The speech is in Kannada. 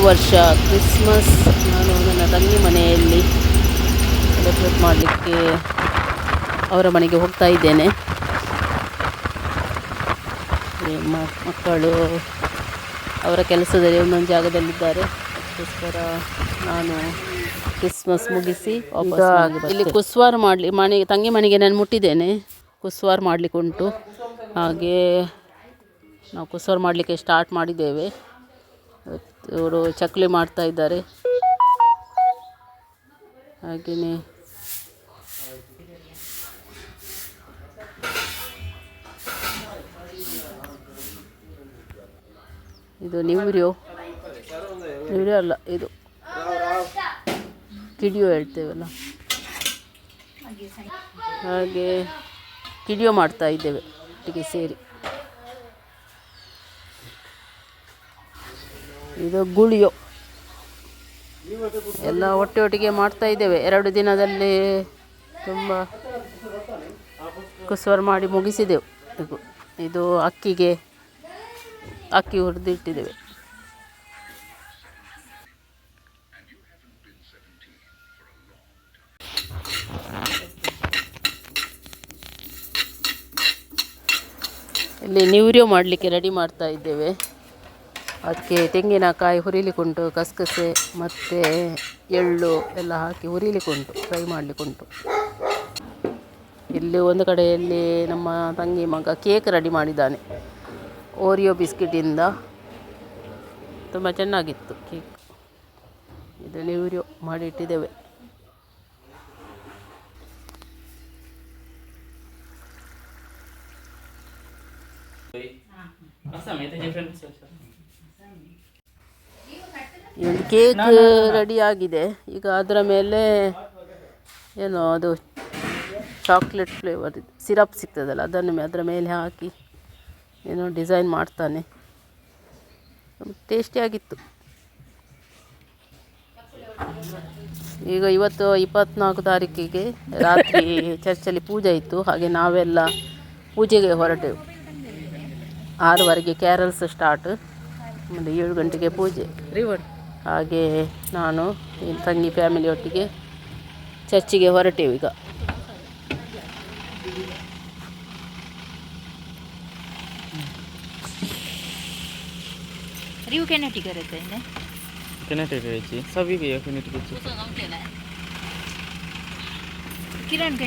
ವರ್ಷ ಕ್ರಿಸ್ಮಸ್ ನಾನು ನನ್ನ ತಂಗಿ ಮನೆಯಲ್ಲಿ ಸೆಲೆಬ್ರೇಟ್ ಮಾಡಲಿಕ್ಕೆ ಅವರ ಮನೆಗೆ ಹೋಗ್ತಾ ಇದ್ದೇನೆ. ಮಕ್ಕಳು ಅವರ ಕೆಲಸದಲ್ಲಿ ಒಂದೊಂದು ಜಾಗದಲ್ಲಿದ್ದಾರೆ. ಅದಕ್ಕೋಸ್ಕರ ನಾನು ಕ್ರಿಸ್ಮಸ್ ಮುಗಿಸಿ ವಾಪಸ್ ಇಲ್ಲಿ ಕುಸ್ವಾರ ತಂಗಿ ಮನೆಗೆ ನಾನು ಮುಟ್ಟಿದ್ದೇನೆ. ಕುಸ್ವಾರ ಮಾಡಲಿಕ್ಕೆ ಉಂಟು. ಹಾಗೆ ನಾವು ಕುಸ್ವಾರ ಮಾಡಲಿಕ್ಕೆ ಸ್ಟಾರ್ಟ್ ಮಾಡಿದ್ದೇವೆ. ಇವರು ಚಕ್ಲಿ ಮಾಡ್ತಾ ಇದ್ದಾರೆ. ಹಾಗೆಯೇ ಇದು ನಿವ್ರ್ಯೋ ಅಲ್ಲ, ಇದು ಕಿಡಿಯೋ ಹೇಳ್ತೇವಲ್ಲ, ಹಾಗೆ ಕಿಡಿಯೋ ಮಾಡ್ತಾ ಇದ್ದೇವೆ ಒಟ್ಟಿಗೆ ಸೇರಿ. ಇದು ಗುಳಿಯೋ ಎಲ್ಲ ಒಟ್ಟಿಗೆ ಮಾಡ್ತಾ ಇದ್ದೇವೆ. 2 ದಿನದಲ್ಲಿ ತುಂಬ ಕುಸ್ವಾರ ಮಾಡಿ ಮುಗಿಸಿದೆವು. ಇದು ಅಕ್ಕಿ ಹುರಿದಿಟ್ಟಿದ್ದೇವೆ. ಇಲ್ಲಿ ನಿವ್ರ್ಯೋ ಮಾಡಲಿಕ್ಕೆ ರೆಡಿ ಮಾಡ್ತಾ ಇದ್ದೇವೆ. ಅದಕ್ಕೆ ತೆಂಗಿನಕಾಯಿ ಹುರಿಲಿಕ್ಕುಂಟು, ಕಸಕಸೆ ಮತ್ತು ಎಳ್ಳು ಎಲ್ಲ ಹಾಕಿ ಹುರಿಲಿಕ್ಕುಂಟು, ಫ್ರೈ ಮಾಡಲಿಕ್ಕುಂಟು. ಇಲ್ಲಿ ಒಂದು ಕಡೆಯಲ್ಲಿ ನಮ್ಮ ತಂಗಿ ಮಗ ಕೇಕ್ ರೆಡಿ ಮಾಡಿದ್ದಾನೆ, ಓರಿಯೋ ಬಿಸ್ಕಿಟಿಂದ. ತುಂಬ ಚೆನ್ನಾಗಿತ್ತು ಕೇಕ್. ಇದು ನಿವ್ರ್ಯೋ ಮಾಡಿ ಇಟ್ಟಿದ್ದೇವೆ. ಒಂದು ಕೇಕ್ ರೆಡಿ ಆಗಿದೆ. ಈಗ ಅದರ ಮೇಲೆ ಏನೋ ಅದು ಚಾಕ್ಲೇಟ್ ಫ್ಲೇವರ್ ಸಿರಪ್ ಸಿಗ್ತದಲ್ಲ, ಅದರ ಮೇಲೆ ಹಾಕಿ ಏನೋ ಡಿಸೈನ್ ಮಾಡ್ತಾನೆ. ಟೇಸ್ಟಿಯಾಗಿತ್ತು. ಈಗ ಇವತ್ತು 24 ತಾರೀಕಿಗೆ ರಾತ್ರಿ ಚರ್ಚಲ್ಲಿ ಪೂಜೆ ಇತ್ತು. ಹಾಗೆ ನಾವೆಲ್ಲ ಪೂಜೆಗೆ ಹೊರಟೆವು. 6:15ಗೆ ಕ್ಯಾರಲ್ಸ್ ಸ್ಟಾರ್ಟ್, ಮತ್ತು 7 ಗಂಟೆಗೆ ಪೂಜೆ. ಹಾಗೆ ನಾನು ತಂಗಿ ಫ್ಯಾಮಿಲಿಯೊಟ್ಟಿಗೆ ಚರ್ಚಿಗೆ ಹೊರಟೆವು. ಈಗ ಕಿರಣ್